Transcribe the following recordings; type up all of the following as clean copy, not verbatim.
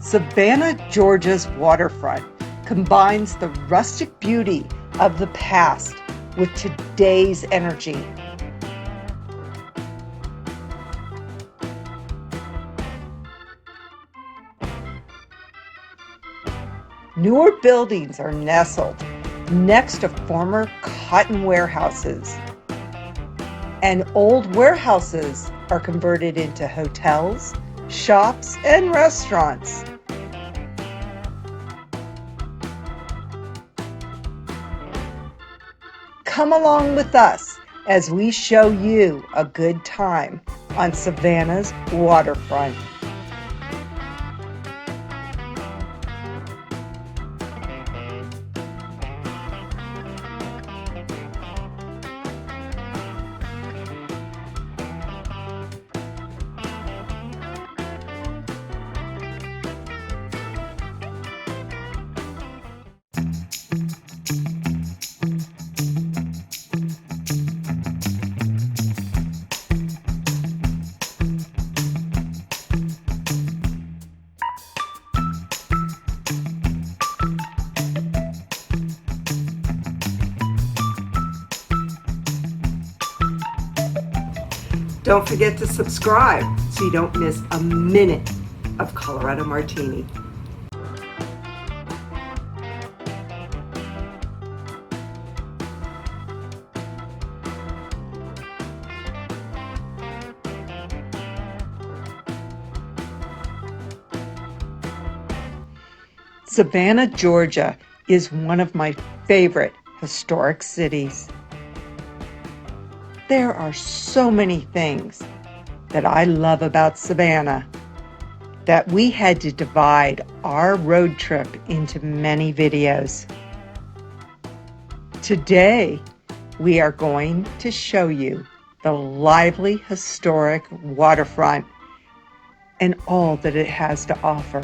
Savannah, Georgia's waterfront combines the rustic beauty of the past with today's energy. Newer buildings are nestled next to former cotton warehouses, and old warehouses are converted into hotels, shops, and restaurants. Come along with us as we show you a good time on Savannah's waterfront. Don't forget to subscribe so you don't miss a minute of Colorado Martini. Savannah, Georgia is one of my favorite historic cities. There are so many things that I love about Savannah that we had to divide our road trip into many videos. Today, we are going to show you the lively, historic waterfront and all that it has to offer.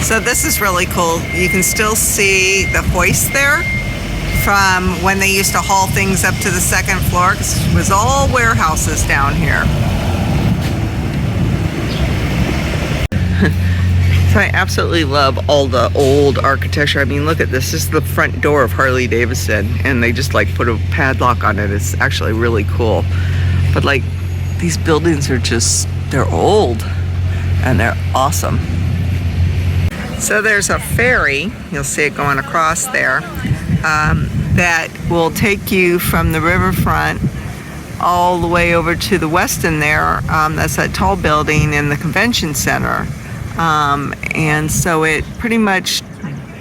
So this is really cool. You can still see the hoist there from when they used to haul things up to the second floor, because it was all warehouses down here. So I absolutely love all the old architecture. I mean, look at this. This is the front door of Harley Davidson, and they just like put a padlock on it. It's actually really cool. But like, these buildings are just, they're old and they're awesome. So there's a ferry, you'll see it going across there, that will take you from the riverfront all the way over to the west end there. That's that tall building in the convention center. And so it pretty much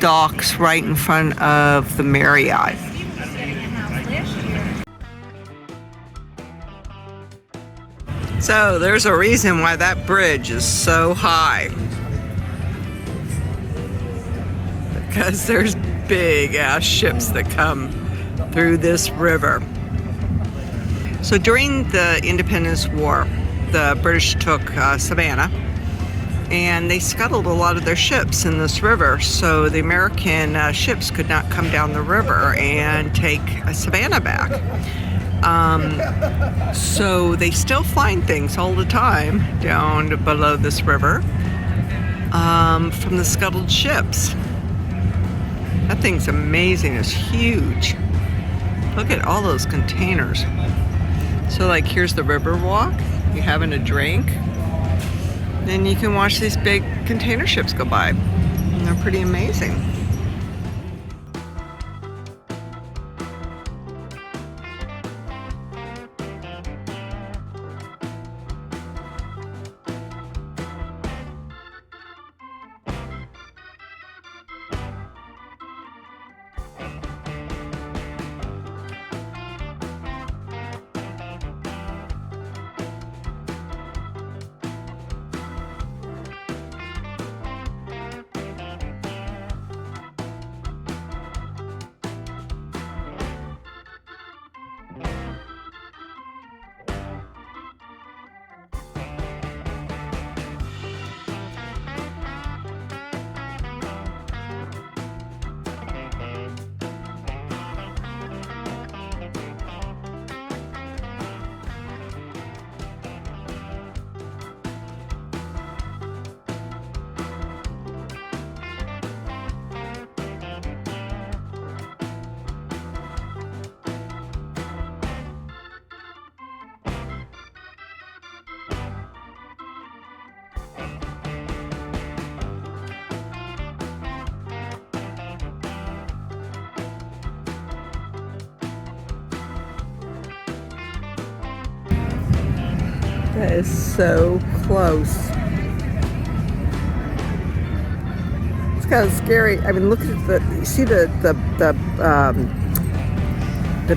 docks right in front of the Marriott. So there's a reason why that bridge is so high. Because there's big ass ships that come through this river. So during the Independence War, the British took Savannah and they scuttled a lot of their ships in this river, so the American ships could not come down the river and take Savannah back. So they still find things all the time down below this river from the scuttled ships. That thing's amazing. It's huge. Look at all those containers. So like, here's the river walk. You're having a drink. Then you can watch these big container ships go by. And they're pretty amazing. That is so close. It's kind of scary. I mean, look at you see the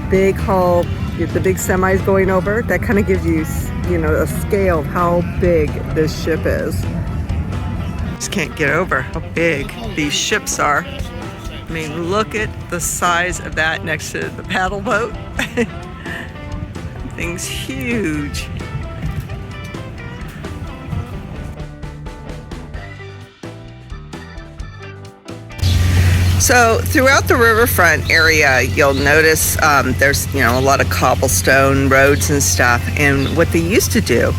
big hull, the big semis going over. That kind of gives you, you know, a scale of how big this ship is. Just can't get over how big these ships are. I mean, look at the size of that next to the paddle boat. Thing's huge. So throughout the riverfront area, you'll notice there's, you know, a lot of cobblestone roads and stuff. And what they used to do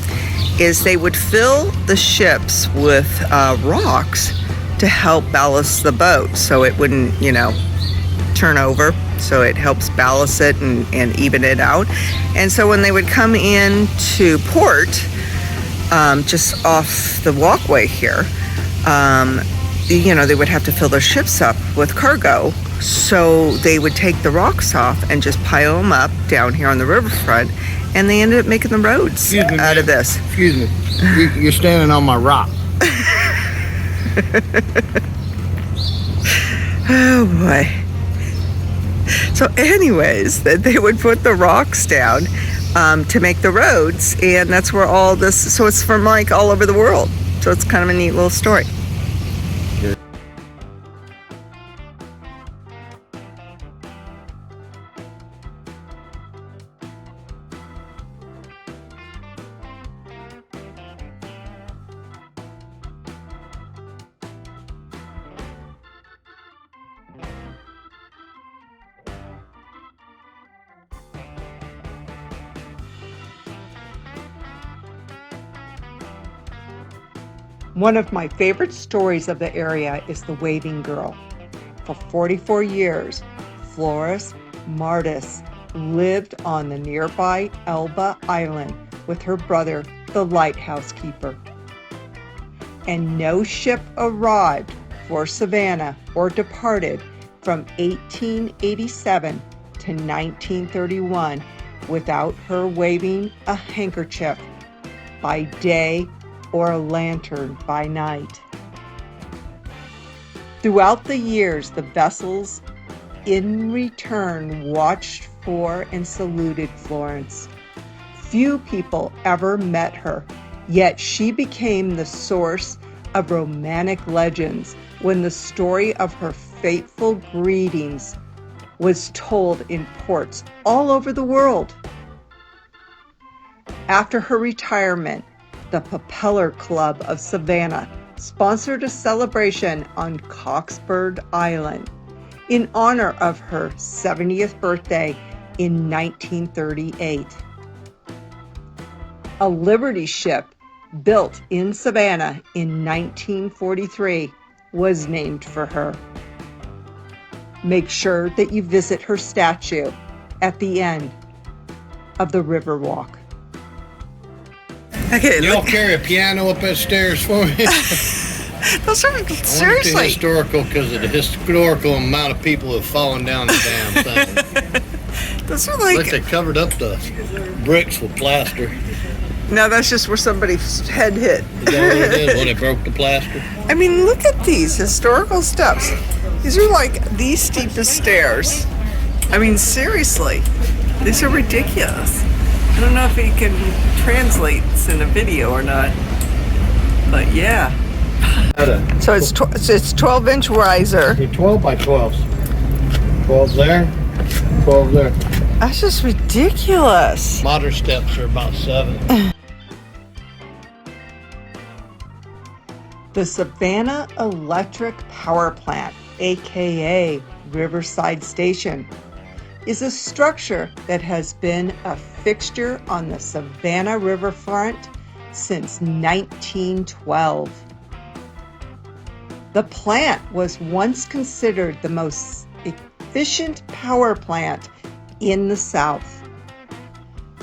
is they would fill the ships with rocks to help ballast the boat so it wouldn't, you know, turn over. So it helps ballast it and even it out. And so when they would come in to port, just off the walkway here, you know, they would have to fill their ships up with cargo. So they would take the rocks off and just pile them up down here on the riverfront. And they ended up making the roads out of this. Excuse me. You're standing on my rock. Oh boy. So anyways, they would put the rocks down to make the roads, and that's where all this, so it's from like all over the world. So it's kind of a neat little story. One of my favorite stories of the area is the Waving Girl. For 44 years, Flores Martis lived on the nearby Elba Island with her brother, the lighthouse keeper. And no ship arrived for Savannah or departed from 1887 to 1931 without her waving a handkerchief by day or a lantern by night. Throughout the years, the vessels in return watched for and saluted Florence. Few people ever met her, yet she became the source of romantic legends when the story of her fateful greetings was told in ports all over the world. After her retirement, the Propeller Club of Savannah sponsored a celebration on Cockspur Island in honor of her 70th birthday in 1938. A Liberty ship built in Savannah in 1943 was named for her. Make sure that you visit her statue at the end of the Riverwalk. Okay, Y'all carry a piano up that stairs for me? Those are seriously historical, because of the historical amount of people who have fallen down the damn thing. Those are like, But they covered up the bricks with plaster. no, that's just where somebody's head hit. Is that what it is when they broke the plaster? I mean, look at these historical steps. These are like the steepest stairs. I mean, seriously, these are ridiculous. I don't know if he can translate this in a video or not, but yeah. So it's 12-inch riser. 12 by 12s. 12 there, 12 there. That's just ridiculous. Modern steps are about 7. The Savannah Electric Power Plant, aka Riverside Station, is a structure that has been a fixture on the Savannah riverfront since 1912. The plant was once considered the most efficient power plant in the South.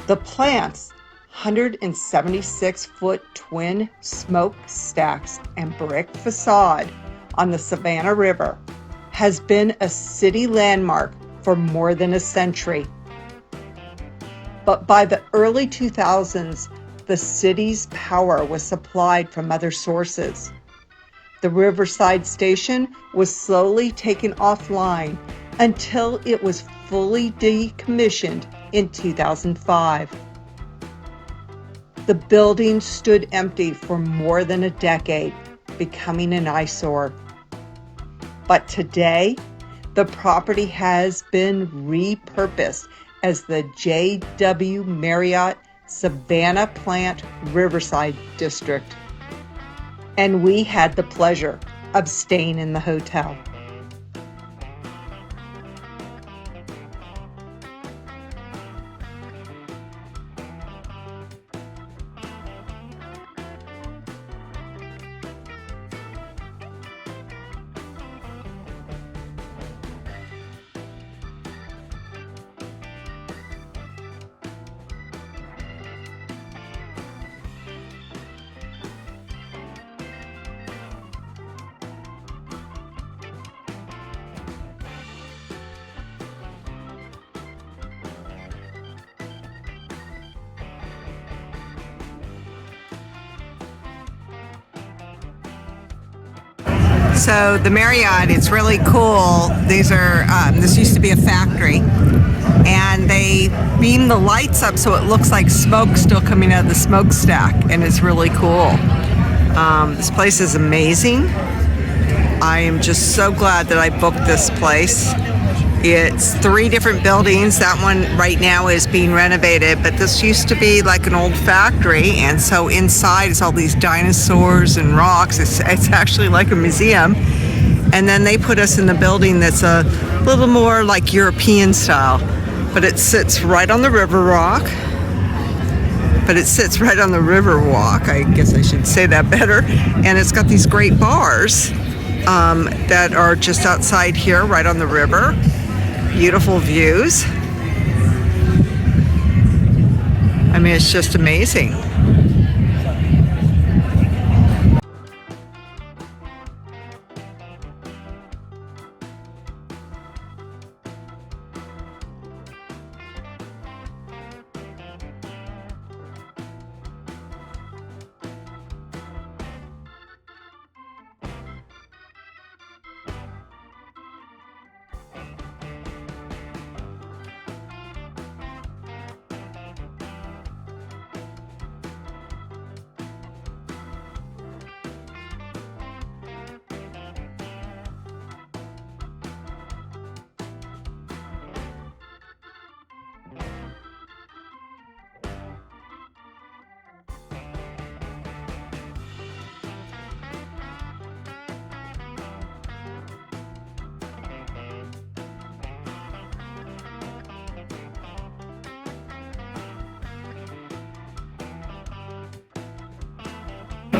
The plant's 176-foot twin smokestacks and brick facade on the Savannah River has been a city landmark for more than a century. But by the early 2000s, the city's power was supplied from other sources. The Riverside station was slowly taken offline until it was fully decommissioned in 2005. The building stood empty for more than a decade, becoming an eyesore. But today, the property has been repurposed as the J.W. Marriott Savannah Plant Riverside District. And we had the pleasure of staying in the hotel. So the Marriott, it's really cool. These are, this used to be a factory, and they beam the lights up so it looks like smoke still coming out of the smokestack, and it's really cool. This place is amazing. I am just so glad that I booked this place. It's 3 different buildings. That one right now is being renovated, but this used to be like an old factory, and so inside is all these dinosaurs and rocks. It's actually like a museum. And then they put us in the building that's a little more like European style, but it sits right on the river rock. But it sits right on the river walk. I guess I should say that better. And it's got these great bars that are just outside here, right on the river. Beautiful views. I mean, it's just amazing.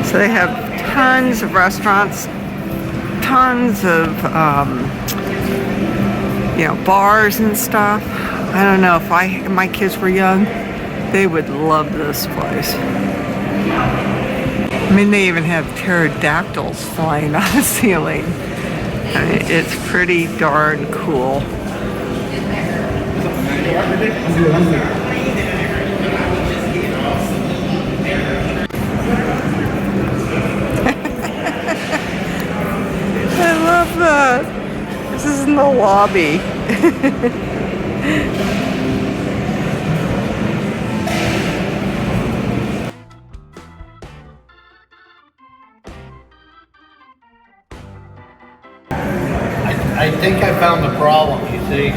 So they have tons of restaurants, tons of bars and stuff. I don't know, if my kids were young, they would love this place. I mean, they even have pterodactyls flying on the ceiling. I mean, it's pretty darn cool. I love that. This is in the lobby. I think I found the problem, you see.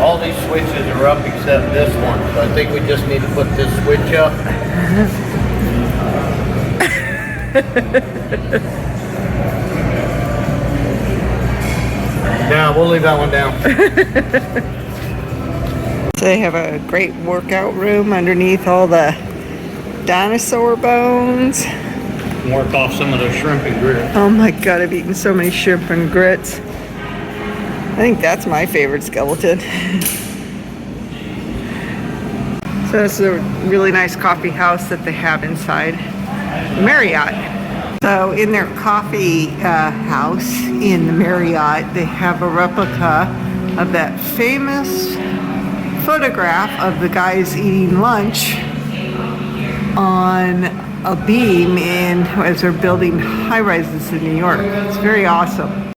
All these switches are up except this one. So I think we just need to put this switch up. No, we'll leave that one down. So they have a great workout room underneath all the dinosaur bones. Work off some of those shrimp and grits. Oh my god, I've eaten so many shrimp and grits. I think that's my favorite skeleton. So it's a really nice coffee house that they have inside Marriott. So in their coffee house in the Marriott, they have a replica of that famous photograph of the guys eating lunch on a beam as they're building high-rises in New York. It's very awesome.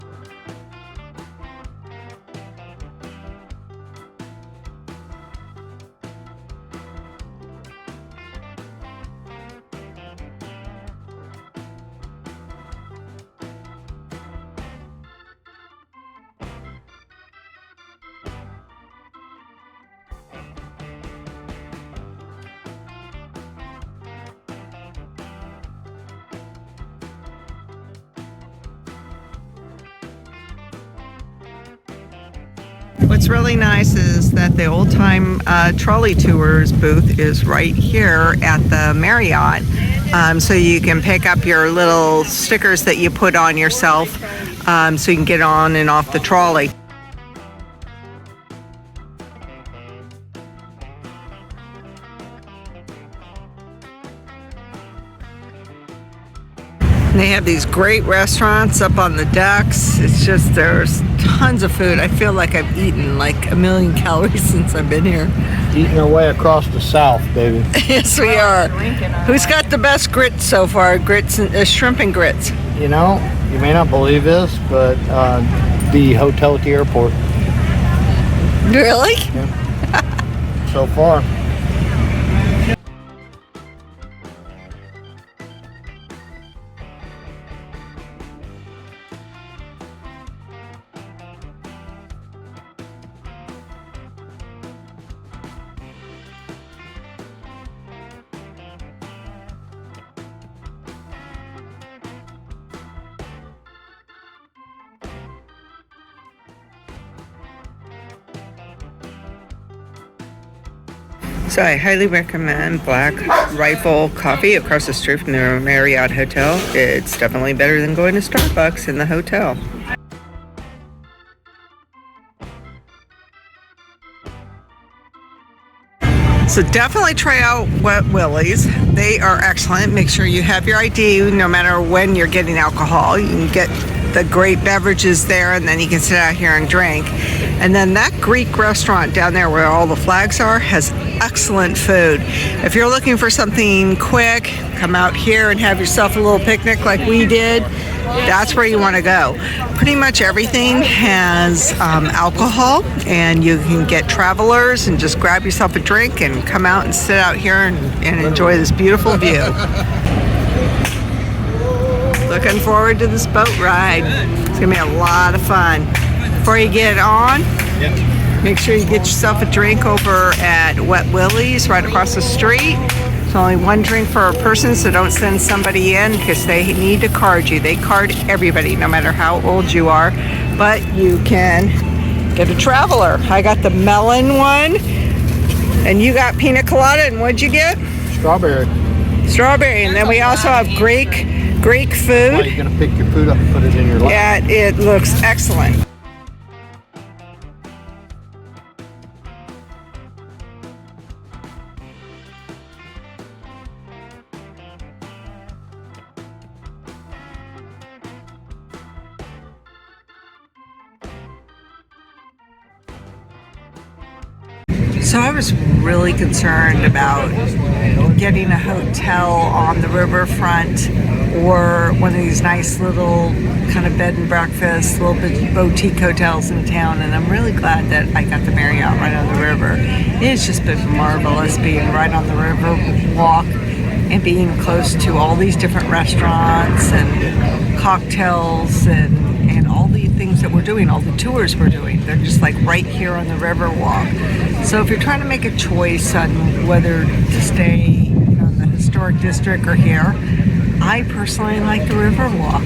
What's really nice is that the old time trolley tours booth is right here at the Marriott. So you can pick up your little stickers that you put on yourself so you can get on and off the trolley. They have these great restaurants up on the decks. It's just, there's tons of food. I feel like I've eaten like 1,000,000 calories since I've been here. Eating our way across the South, baby. Yes, we are. Who's got the best grits so far? Grits and shrimp and grits. You know, you may not believe this, but the hotel at the airport. Really? Yeah. So far. So I highly recommend Black Rifle Coffee across the street from the Marriott Hotel. It's definitely better than going to Starbucks in the hotel. So definitely try out Wet Willie's. They are excellent. Make sure you have your ID no matter when you're getting alcohol. You can get the great beverages there, and then you can sit out here and drink. And then that Greek restaurant down there where all the flags are has excellent food. If you're looking for something quick, come out here and have yourself a little picnic like we did. That's where you want to go. Pretty much everything has alcohol, and you can get travelers and just grab yourself a drink and come out and sit out here and enjoy this beautiful view. Looking forward to this boat ride. It's gonna be a lot of fun. Before you get on, make sure you get yourself a drink over at Wet Willie's right across the street. It's only one drink for a person, so don't send somebody in because they need to card you. They card everybody, no matter how old you are. But you can get a traveler. I got the melon one, and you got pina colada, and what'd you get? Strawberry. Strawberry, and then we also have Greek food. Why are you gonna pick your food up and put it in your lap? Yeah, it looks excellent. So I was really concerned about getting a hotel on the riverfront or one of these nice little kind of bed and breakfast, little bit boutique hotels in town, and I'm really glad that I got the Marriott right on the river. It's just been marvelous being right on the river walk and being close to all these different restaurants and cocktails and all the things that we're doing, all the tours we're doing. They're just like right here on the river walk. So if you're trying to make a choice on whether to stay, in the historic district or here, I personally like the river walk.